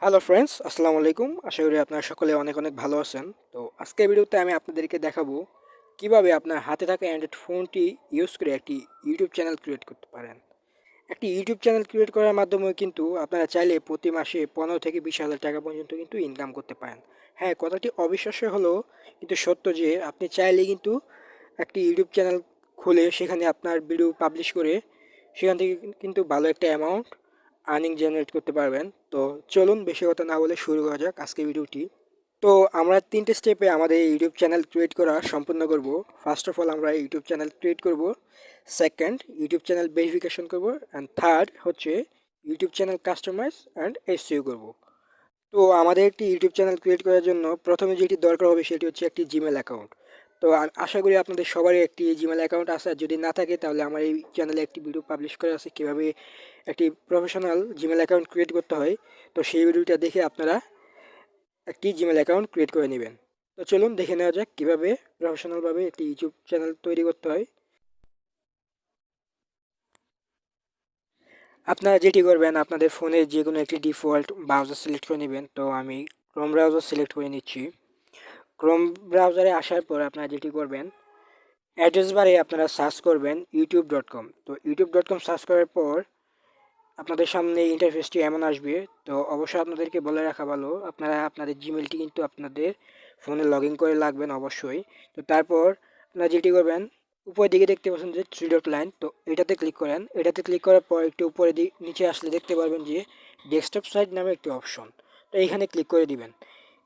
Hello friends, আসসালামু আলাইকুম। আশা করি আপনারা সকলে অনেক অনেক ভালো আছেন। তো আজকের ভিডিওতে আমি আপনাদেরকে দেখাবো কিভাবে আপনার হাতে থাকা অ্যান্ড্রয়েড ফোনটি ইউজ করে একটি ইউটিউব চ্যানেল ক্রিয়েট করতে পারেন। একটি ইউটিউব চ্যানেল ক্রিয়েট করার মাধ্যমে কিন্তু আপনারা চাইলে প্রতি মাসে 15 থেকে 20 হাজার টাকা পর্যন্ত কিন্তু ইনকাম করতে পারেন। হ্যাঁ, কথাটি অবিশ্বাস্য হলেও কিন্তু সত্য যে আপনি চাইলে কিন্তু একটি ইউটিউব চ্যানেল খুলে সেখানে আপনার ভিডিও পাবলিশ করে সেখান থেকে কিন্তু ভালো একটা অ্যামাউন্ট আর্নিং জেনারেট করতে পারবেন। তো চলুন বেশি কথা না বলে শুরু করা যাক আজকের ভিডিওটি। তো আমরা 3টে স্টেপে আমাদের ইউটিউব চ্যানেল ক্রিয়েট করা সম্পূর্ণ করব। ফার্স্ট অফ অল আমরা ইউটিউব চ্যানেল ক্রিয়েট করব, সেকেন্ড ইউটিউব চ্যানেল ভেরিফিকেশন করব, অ্যান্ড থার্ড হচ্ছে YouTube channel customise and SEO করব। তো আমাদের একটি ইউটিউব চ্যানেল ক্রিয়েট করার জন্য প্রথমে যেটি দরকার হবে সেটি হচ্ছে একটি জিমেল অ্যাকাউন্ট। তো আশা করি আপনাদের সবারই একটি জিমেল অ্যাকাউন্ট আছে, আর যদি না থাকে তাহলে আমার এই চ্যানেলে একটি ভিডিও পাবলিশ করা আছে কীভাবে একটি প্রফেশনাল জিমেল অ্যাকাউন্ট ক্রিয়েট করতে হয়। তো সেই ভিডিওটা দেখে আপনারা একটি জিমেল অ্যাকাউন্ট ক্রিয়েট করে নেবেন। তো চলুন দেখে নেওয়া যাক কীভাবে প্রফেশনালভাবে একটি ইউটিউব চ্যানেল তৈরি করতে হয়। আপনারা যেটি করবেন, আপনাদের ফোনের যে কোনো একটি ডিফল্ট ব্রাউজার সিলেক্ট করে নেবেন। তো আমি ক্রোম ব্রাউজার সিলেক্ট করে নিচ্ছি। ক্রোম ব্রাউজারে আসার পর আপনারা যেটি করবেন, অ্যাড্রেস বারে আপনারা সার্চ করবেন youtube.com। তো youtube.com সার্চ করার পর আপনাদের সামনে ইন্টারফেসটি এমন আসবে। তো অবশ্যই আপনাদেরকে বলে রাখা ভালো, আপনারা আপনাদের জিমেলটি কিন্তু আপনাদের ফোনে লগ ইন করে লাগবেন অবশ্যই। তো তারপর আপনারা যেটি করবেন, উপরের দিকে দেখতে পাচ্ছেন যে 3 ডট লাইন, তো এটাতে ক্লিক করেন। এটাতে ক্লিক করার পর একটু উপরে নিচে আসলে দেখতে পারবেন যে ডেস্কটপ সাইট নামে একটি অপশন, তো এইখানে ক্লিক করে দিবেন।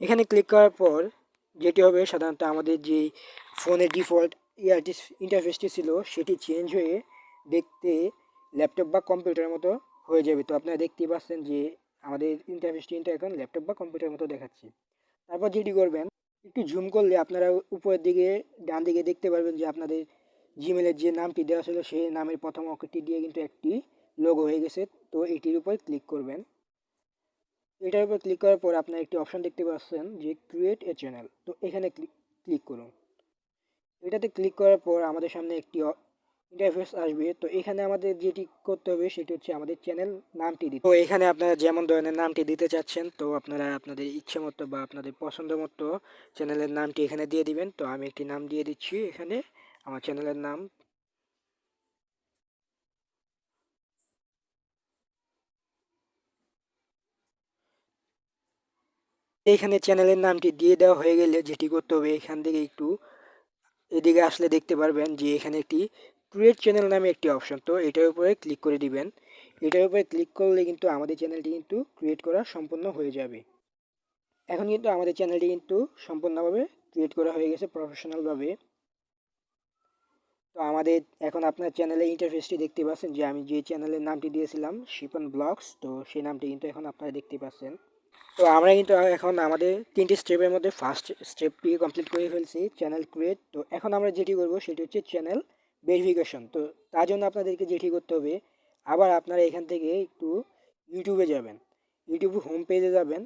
এখানে ক্লিক করার পর যেটি হবে, সাধারণত আমাদের যে ফোনের ডিফল্ট ইন্টারফেসটি ছিল সেটি চেঞ্জ হয়ে দেখতে ল্যাপটপ বা কম্পিউটারের মতো হয়ে যাবে। তো আপনারা দেখতেই পাচ্ছেন যে আমাদের ইন্টারফেসটি কিন্তু এখন ল্যাপটপ বা কম্পিউটারের মতো দেখাচ্ছে। তারপর যেটি করবেন, একটু জুম করলে আপনারা উপরের দিকে ডান দিকে দেখতে পারবেন যে আপনাদের জিমেলের যে নামটি দেওয়া ছিল সেই নামের প্রথম অক্ষরটি দিয়ে কিন্তু একটি লোগো হয়ে গেছে। তো এটির উপর ক্লিক করবেন। এটার উপর ক্লিক করার পর আপনার একটি অপশন দেখতে পাচ্ছেন যে ক্রিয়েট এ চ্যানেল, তো এখানে ক্লিক করুন। এটাতে ক্লিক করার পর আমাদের সামনে একটি ইন্টারফেস আসবে। তো এখানে আমাদের যেটি করতে হবে সেটি হচ্ছে আমাদের চ্যানেল নামটি দিতে। তো এখানে আপনারা যেমন ধরনের নামটি দিতে চাচ্ছেন, তো আপনারা আপনাদের ইচ্ছে মতো বা আপনাদের পছন্দ মতো চ্যানেলের নামটি এখানে দিয়ে দিবেন। তো আমি একটি নাম দিয়ে দিচ্ছি এখানে, আমার চ্যানেলের নাম। এইখানে চ্যানেলের নামটি দিয়ে দেওয়া হয়ে গেলে যেটি করতে হবে, এখান থেকে একটু এদিকে আসলে দেখতে পারবেন যে এখানে একটি ক্রিয়েট চ্যানেল নামে একটি অপশন, তো এটার উপরে ক্লিক করে দিবেন। এটার উপরে ক্লিক করলে কিন্তু আমাদের চ্যানেলটি কিন্তু ক্রিয়েট করা সম্পূর্ণ হয়ে যাবে। এখন কিন্তু আমাদের চ্যানেলটি কিন্তু সম্পূর্ণভাবে ক্রিয়েট করা হয়ে গেছে প্রফেশনালভাবে। তো আমাদের এখন আপনার চ্যানেলের ইন্টারফেসটি দেখতে পাচ্ছেন যে আমি যে চ্যানেলের নামটি দিয়েছিলাম শিপন ব্লগস, তো সেই নামটি কিন্তু এখন আপনারা দেখতে পাচ্ছেন। তো আমরা কিন্তু এখন আমাদের 3টে স্টেপের মধ্যে ফার্স্ট স্টেপটি কমপ্লিট করে ফেলছি, চ্যানেল ক্রিয়েট। তো এখন আমরা যেটি করব সেটি হচ্ছে চ্যানেল ভেরিফিকেশন। তো তার জন্য আপনাদেরকে যেটি করতে হবে, আবার আপনারা এখান থেকে একটু ইউটিউবে যাবেন, ইউটিউব হোম পেজে যাবেন।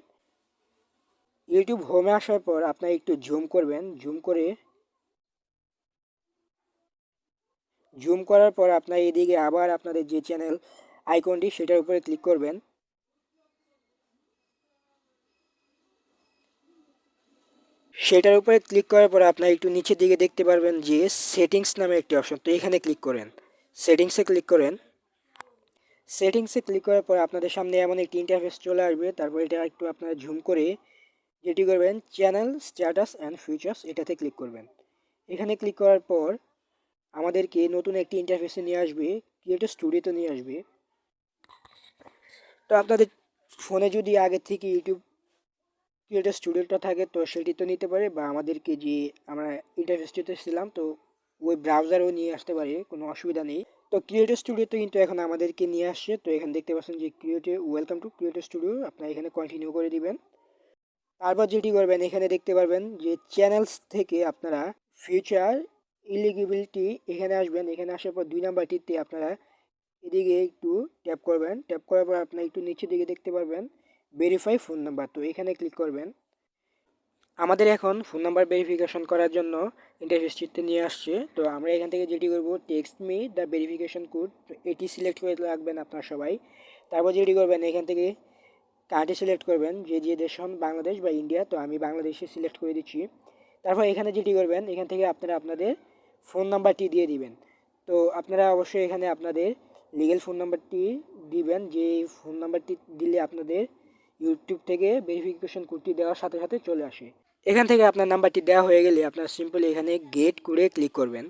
ইউটিউব হোমে আসার পর আপনারা একটু জুম করবেন, জুম করার পর আপনার এদিকে আবার আপনাদের যে চ্যানেল আইকনটি সেটার উপরে ক্লিক করবেন। সেটার উপরে ক্লিক করার পর আপনার একটু নিচের দিকে দেখতে পারবেন যে সেটিংস নামে একটি অপশন, তো এখানে ক্লিক করেন। সেটিংসে ক্লিক করেন। সেটিংসে ক্লিক করার পর আপনাদের সামনে এমন একটি ইন্টারফেস চলে আসবে। তারপর এটা একটু আপনারা জুম করে যেটি করবেন, চ্যানেল স্ট্যাটাস অ্যান্ড ফিচার্স, এটাতে ক্লিক করবেন। এখানে ক্লিক করার পর আমাদেরকে নতুন একটি ইন্টারফেসে নিয়ে আসবে, ক্রিয়েটর স্টুডিওতে নিয়ে আসবে। তো আপনাদের ফোনে যদি আগে থেকে ইউটিউব ক্রিয়েটর স্টুডিওটা থাকে তো সেটি তো নিতে পারে, বা আমাদেরকে যে আমরা ইন্টারফেসটিতে ছিলাম তো ওই ব্রাউজারও নিয়ে আসতে পারে, কোনো অসুবিধা নেই। তো ক্রিয়েটর স্টুডিওতে কিন্তু এখন আমাদেরকে নিয়ে আসছে। তো এখানে দেখতে পাচ্ছেন যে ওয়েলকাম টু ক্রিয়েটর স্টুডিও, আপনারা এখানে কন্টিনিউ করে দিবেন। তারপর যেটি করবেন, এখানে দেখতে পারবেন যে চ্যানেলস থেকে আপনারা ফিউচার ইলিজিবিলিটি, এখানে আসবেন। এখানে আসার পর 2 নাম্বারটিতে আপনারা এদিকে একটু ট্যাপ করবেন। ট্যাপ করার পর আপনার একটু নিচের দিকে দেখতে পারবেন ভেরিফাই ফোন নাম্বার, তো এখানে ক্লিক করবেন। আমাদের এখন ফোন নাম্বার ভেরিফিকেশন করার জন্য ইন্টারফেসটিতে নিয়ে আসছে। তো আমরা এখান থেকে যেটি করব, text me the verification code, তো এটি সিলেক্ট করে রাখবেন আপনারা সবাই। তারপর যেটি করবেন, এখান থেকে কান্ট্রি সিলেক্ট করবেন, যে দেশ হন বাংলাদেশ বা ইন্ডিয়া, তো আমি বাংলাদেশে সিলেক্ট করে দিচ্ছি। তারপর এখানে যেটি করবেন, এখান থেকে আপনারা আপনাদের ফোন নাম্বারটি দিয়ে দিবেন। তো আপনারা অবশ্যই এখানে আপনাদের লিগ্যাল ফোন নাম্বারটি দিবেন, যে ফোন নাম্বারটি দিলে আপনাদের ইউটিউব থেকে ভেরিফিকেশন কোডটি দেওয়ার সাথে সাথে চলে আসে। এখান থেকে আপনার নাম্বারটি দেওয়া হয়ে গেলে আপনারা সিম্পলি এখানে গেট কোডে ক্লিক করবেন।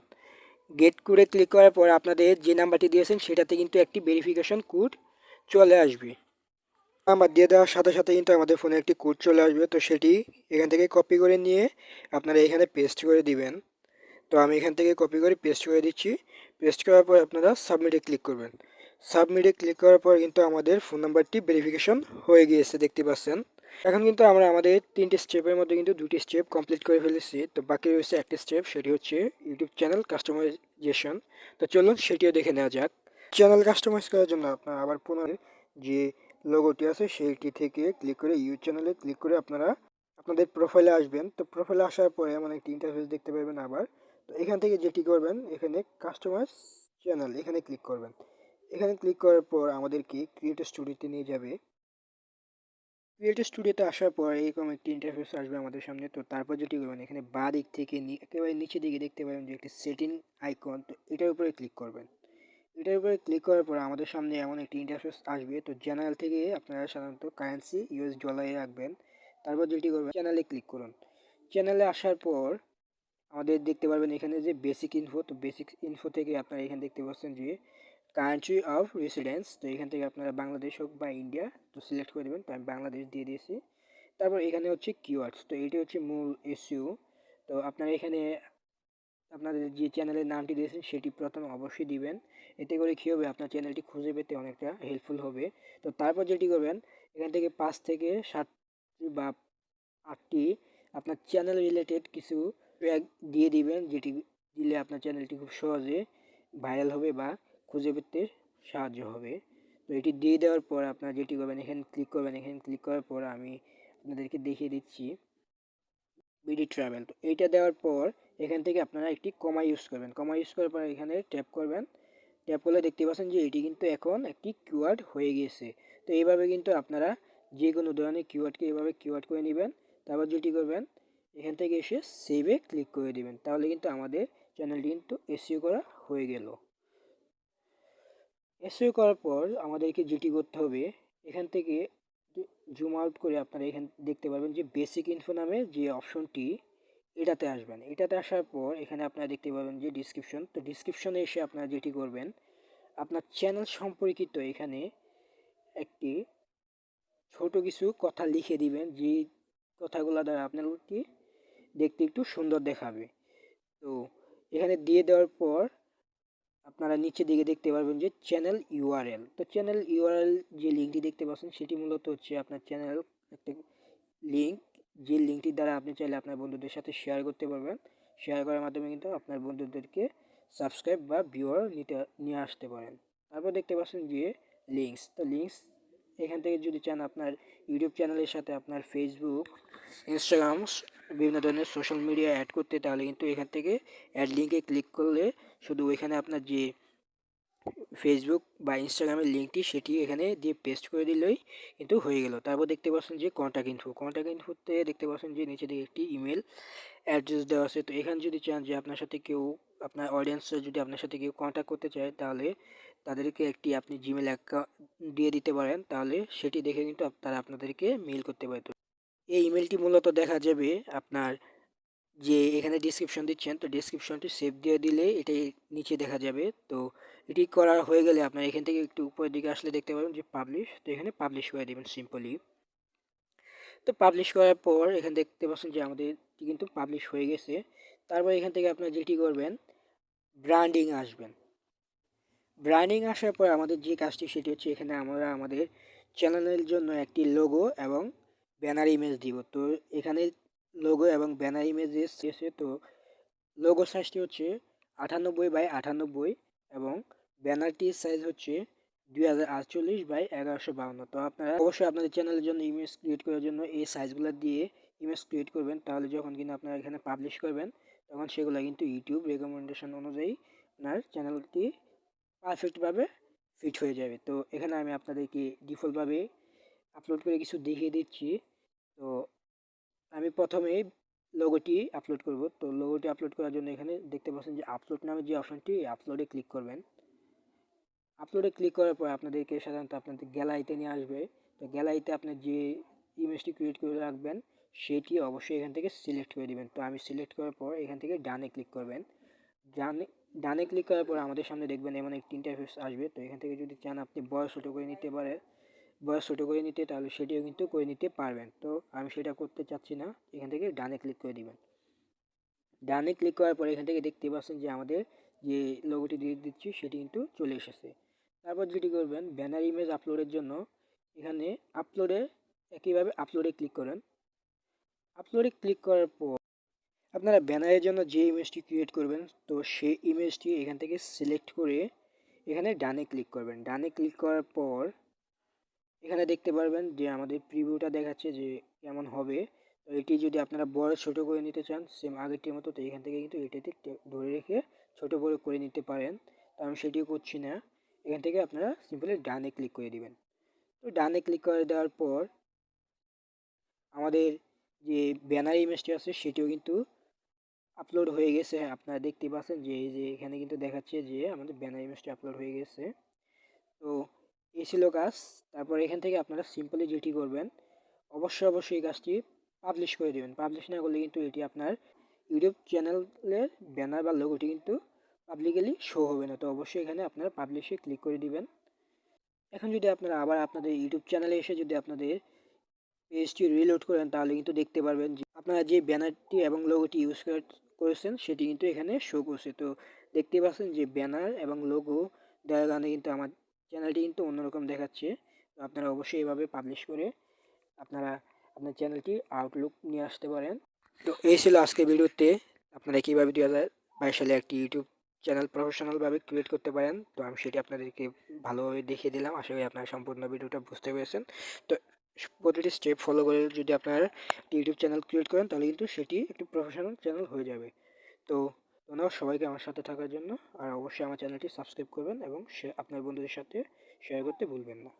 গেট কোডে ক্লিক করার পর আপনাদের যে নাম্বারটি দিয়েছেন সেটাতে কিন্তু একটি ভেরিফিকেশন কোড চলে আসবে। নাম্বার দিয়ে দেওয়ার সাথে সাথে কিন্তু আমাদের ফোনে একটি কোড চলে আসবে, তো সেটি এখান থেকে কপি করে নিয়ে আপনারা এখানে পেস্ট করে দিবেন। তো আমি এখান থেকে কপি করে পেস্ট করে দিচ্ছি। পেস্ট করার পর আপনারা সাবমিটে ক্লিক করবেন। সাবমিটে ক্লিক করার পর কিন্তু আমাদের ফোন নাম্বারটি ভেরিফিকেশন হয়ে গিয়েছে, দেখতে পাচ্ছেন। এখন কিন্তু আমরা আমাদের 3টি স্টেপের মধ্যে কিন্তু 2টি স্টেপ কমপ্লিট করে ফেলেছি। তো বাকি রয়েছে একটি স্টেপ, সেটি হচ্ছে ইউটিউব চ্যানেল কাস্টমাইজেশন। তো চলুন সেটিও দেখে নেওয়া যাক। চ্যানেল কাস্টমাইজ করার জন্য আপনারা আবার পুনরায় যে লোগোটি আছে সেইটি থেকে ক্লিক করে ইউটিউব চ্যানেলে ক্লিক করে আপনারা আপনাদের প্রোফাইলে আসবেন। তো প্রোফাইলে আসার পরে এমন একটি ইন্টারফেস দেখতে পাবেন আবার। তো এখান থেকে যেটি করবেন, এখানে কাস্টমাইজ চ্যানেল এখানে ক্লিক করবেন। এখানে ক্লিক করার পর আমাদেরকে ক্রিয়েটর স্টুডিওতে নিয়ে যাবে। ক্রিয়েটর স্টুডিওতে আসার পর এরকম একটি ইন্টারফেস আসবে আমাদের সামনে। তো তারপর যেটি করবেন, এখানে বাঁ দিক থেকে একেবারে নিচের দিকে দেখতে পাবেন যে একটি সেটিং আইকন, তো এটার উপরে ক্লিক করবেন। এটার উপরে ক্লিক করার পর আমাদের সামনে এমন একটি ইন্টারফেস আসবে। তো জেনারেল থেকে আপনারা সাধারণত কারেন্সি ইউএস ডলারে রাখবেন। তারপর যেটি করবেন, চ্যানেলে ক্লিক করুন। চ্যানেলে আসার পর আমাদের দেখতে পারবেন এখানে যে বেসিক ইনফো, তো বেসিক ইনফো থেকে আপনারা এখানে দেখতে পাচ্ছেন যে কান্ট্রি অফ রেসিডেন্স, তো এখান থেকে আপনারা বাংলাদেশ হোক বা ইন্ডিয়া তো সিলেক্ট করে দেবেন। তো আমি বাংলাদেশ দিয়ে দিয়েছি। তারপর এখানে হচ্ছে কিওয়ার্ডস, তো এটি হচ্ছে মূল এসইও। তো আপনারা এখানে আপনাদের যে চ্যানেলের নামটি দিয়েছেন সেটি প্রথমে অবশ্যই দিবেন। এতে করে কী হবে, আপনার চ্যানেলটি খুঁজে পেতে অনেকটা হেল্পফুল হবে। তো তারপর যেটি করবেন, এখান থেকে 5 থেকে 7টি বা 8টি আপনার চ্যানেল রিলেটেড কিছু ট্যাগ দিয়ে দিবেন, যেটি দিলে আপনার চ্যানেলটি খুব সহজে ভাইরাল হবে বা খুঁজে পেতে সাহায্য হবে। তো এটি দিয়ে দেওয়ার পর আপনারা যেটি করবেন, এখানে ক্লিক করবেন। এখানে ক্লিক করার পর আমি আপনাদেরকে দেখিয়ে দিচ্ছি বিডি ট্রাভেল। তো এইটা দেওয়ার পর এখান থেকে আপনারা একটি কমা ইউজ করবেন। কমা ইউজ করার পর এখানে ট্যাপ করবেন। ট্যাপ করলে দেখতে পাচ্ছেন যে এটি কিন্তু এখন একটি কিওয়ার্ড হয়ে গিয়েছে। তো এইভাবে কিন্তু আপনারা যে কোনো ধরনের কিওয়ার্ডকে এভাবে কিওয়ার্ড করে নেবেন। তারপর যেটি করবেন, এখান থেকে এসে সেভে ক্লিক করে দিবেন। তাহলে কিন্তু আমাদের চ্যানেলটি কিন্তু এসইও করা হয়ে গেল। এসইও করার পর আমাদেরকে যেটি করতে হবে, এখান থেকে জুম আউট করে আপনারা এখানে দেখতে পারবেন যে বেসিক ইনফো নামে যে অপশনটি, এটাতে আসবেন। এটাতে আসার পর এখানে আপনারা দেখতে পাবেন যে ডিসক্রিপশন, তো ডিসক্রিপশনে এসে আপনারা যেটি করবেন, আপনার চ্যানেল সম্পর্কিত এখানে একটি ছোট কিছু কথা লিখে দিবেন, যে কথাগুলো দ্বারা আপনাদেরকে দেখতে একটু সুন্দর দেখাবে। তো এখানে দিয়ে দেওয়ার পর আপনারা নিচের দিকে দেখতে পারবেন যে চ্যানেল ইউআরএল। তো চ্যানেল ইউআরএল যে লিঙ্কটি দেখতে পাচ্ছেন সেটি মূলত হচ্ছে আপনার চ্যানেল একটা লিঙ্ক, যে লিঙ্কটির দ্বারা আপনি চাইলে আপনার বন্ধুদের সাথে শেয়ার করতে পারবেন। শেয়ার করার মাধ্যমে কিন্তু আপনার বন্ধুদেরকে সাবস্ক্রাইব বা ভিউয়ার নিয়ে আসতে পারেন। তারপর দেখতে পাচ্ছেন যে লিঙ্কস, তো লিঙ্কস এখান থেকে যদি চান আপনার ইউটিউব চ্যানেলের সাথে আপনার ফেসবুক, ইনস্টাগ্রাম, বিভিন্ন ধরনের সোশ্যাল মিডিয়া অ্যাড করতে, তাহলে কিন্তু এখান থেকে অ্যাড লিঙ্কে ক্লিক করলে শুধু ওইখানে আপনার যে ফেসবুক বা ইনস্টাগ্রামের লিঙ্কটি সেটি এখানে দিয়ে পেস্ট করে দিলেই কিন্তু হয়ে গেল। তারপর দেখতে পাচ্ছেন যে কন্ট্যাক্ট ইনফোতে দেখতে পাচ্ছেন যে নিচে দিকে একটি ইমেল অ্যাড্রেস দেওয়া আছে। তো এখানে যদি চান যে আপনার সাথে কেউ, আপনার অডিয়েন্সরা যদি আপনার সাথে কেউ কন্ট্যাক্ট করতে চায়, তাহলে তাদেরকে একটি আপনি জিমেল অ্যাকাউন্ট দিয়ে দিতে পারেন। তাহলে সেটি দেখে কিন্তু তারা আপনাদেরকে মেইল করতে পারে। তো এই ইমেলটি মূলত দেখা যাবে আপনার যে এখানে ডিসক্রিপশন দিচ্ছেন, তো ডিসক্রিপশনটি সেভ দিয়ে দিলে এটাই নিচে দেখা যাবে। তো এটি করা হয়ে গেলে আপনার এখান থেকে একটু উপরের দিকে আসলে দেখতে পাবেন যে পাবলিশ, তো এখানে পাবলিশ করে দেবেন সিম্পলি। তো পাবলিশ করার পর এখানে দেখতে পাচ্ছেন যে আমাদের কিন্তু পাবলিশ হয়ে গেছে। তারপর এখান থেকে আপনার যেটি করবেন, ব্র্যান্ডিং আসবেন। ব্র্যান্ডিং আসার পর আমাদের যে কাজটি সেটি হচ্ছে, এখানে আমরা আমাদের চ্যানেলের জন্য একটি লোগো এবং ব্যানার ইমেজ দিব। তো এখানে লোগো এবং ব্যানার ইমেজ এসেছে। তো লোগো সাইজটি হচ্ছে 98x98 এবং ব্যানারটির সাইজ হচ্ছে 2048x1152। তো আপনারা অবশ্যই আপনাদের চ্যানেলের জন্য ইমেজ ক্রিয়েট করার জন্য এই সাইজগুলো দিয়ে ইমেজ ক্রিয়েট করবেন। তাহলে যখন কিন্তু আপনারা এখানে পাবলিশ করবেন, তখন সেগুলো কিন্তু ইউটিউব রেকমেন্ডেশন অনুযায়ী আপনার চ্যানেলটি পারফেক্টভাবে ফিট হয়ে যাবে। তো এখানে আমি আপনাদেরকে ডিফল্টভাবে আপলোড করে কিছু দেখিয়ে দিচ্ছি। তো আমি প্রথমেই লোগোটি আপলোড করব। তো লোগোটি আপলোড করার জন্য এখানে দেখতে পাচ্ছেন যে আপলোড নামে যে অপশনটি, আপলোডে ক্লিক করবেন। আপলোডে ক্লিক করার পর আপনাদেরকে সাধারণত আপনাদের গ্যালারিতে নিয়ে আসবে। তো গ্যালারিতে আপনার যে ইমেজটি ক্রিয়েট করে রাখবেন সেটি অবশ্যই এখান থেকে সিলেক্ট করে দিবেন। তো আমি সিলেক্ট করার পর এখান থেকে ডানে ক্লিক করবেন। ডানে ডানে ক্লিক করার পর আমাদের সামনে দেখবেন এমন একটি ইন্টারফেস আসবে। তো এখান থেকে যদি চান আপনি বয়স ছোটো করে নিতে পারেন, বয়স ছোটো করে নিতে, তাহলে সেটিও কিন্তু করে নিতে পারবেন। তো আমি সেটা করতে চাচ্ছি না, এখান থেকে ডানে ক্লিক করে দিবেন। ডানে ক্লিক করার পরে এখান থেকে দেখতে পাচ্ছেন যে আমাদের যে লোগোটি দিয়ে দিচ্ছি সেটি কিন্তু চলে এসেছে। তারপর যেটি করবেন, ব্যানার ইমেজ আপলোডের জন্য এখানে আপলোডে একইভাবে আপলোডে ক্লিক করেন। আপলোডে ক্লিক করার পর আপনারা ব্যানারের জন্য যে ইমেজটি ক্রিয়েট করবেন, তো সেই ইমেজটি এখান থেকে সিলেক্ট করে এখানে ডানে ক্লিক করবেন। ডানে ক্লিক করার পর এখানে দেখতে পারবেন যে আমাদের প্রিভিউটা দেখাচ্ছে যে কেমন হবে। তো এটি যদি আপনারা বড় ছোট করে নিতে চান সেম আগেরটির মতো, তো এখান থেকে কিন্তু এটাতে ধরে রেখে ছোট বড় করে নিতে পারেন। তো আমি সেটিও করছি না, এখান থেকে আপনারা সিম্পলি ডানে ক্লিক করে দিবেন। তো ডানে ক্লিক করে দেওয়ার পর আমাদের যে ব্যানার ইমেজটি আছে সেটিও কিন্তু আপলোড হয়ে গেছে। আপনারা দেখতে পাচ্ছেন যে এই যে এখানে কিন্তু দেখাচ্ছে যে আমাদের ব্যানার ইমেজটি আপলোড হয়ে গেছে। তো এই ছিল কাজ। তারপর এখান থেকে আপনারা সিম্পলি যেটি করবেন, অবশ্যই এই কাজটি পাবলিশ করে দেবেন। পাবলিশ না করলে কিন্তু এটি আপনার ইউটিউব চ্যানেলের ব্যানার বা লোগোটি কিন্তু পাবলিকলি শো হবে না। তো অবশ্যই এখানে আপনারা পাবলিশে ক্লিক করে দিবেন। এখন যদি আপনারা আবার আপনাদের ইউটিউব চ্যানেলে এসে যদি আপনাদের পেজটি রিলোড করেন, তাহলে কিন্তু দেখতে পারবেন যে আপনারা যে ব্যানারটি এবং লোগোটি ইউজ করেছেন সেটি কিন্তু এখানে শো করছে। তো দেখতে পাচ্ছেন যে ব্যানার এবং লোগো দেওয়ার কারণে কিন্তু আমার চ্যানেলটি কিন্তু অন্যরকম দেখাচ্ছে। তো আপনারা অবশ্যই এভাবে পাবলিশ করে আপনারা আপনার চ্যানেলটি আউটলুক নিয়ে আসতে পারেন। তো এই ছিল আজকের ভিডিওতে আপনারা কীভাবে 2022 সালে একটি ইউটিউব চ্যানেল প্রফেশনালভাবে ক্রিয়েট করতে পারেন। তো আমি সেটি আপনাদেরকে ভালোভাবে দেখিয়ে দিলাম। আশা করি আপনারা সম্পূর্ণ ভিডিওটা বুঝতে পেরেছেন। তো প্রতিটি স্টেপ ফলো করে যদি আপনারা ইউটিউব চ্যানেল ক্রিয়েট করেন, তাহলে কিন্তু সেটি একটি প্রফেশনাল চ্যানেল হয়ে যাবে। তো ধন্যবাদ সবাইকে আমার সাথে থাকার জন্য। আর অবশ্যই আমার চ্যানেলটি সাবস্ক্রাইব করবেন এবং আপনার বন্ধুদের সাথে শেয়ার করতে ভুলবেন না।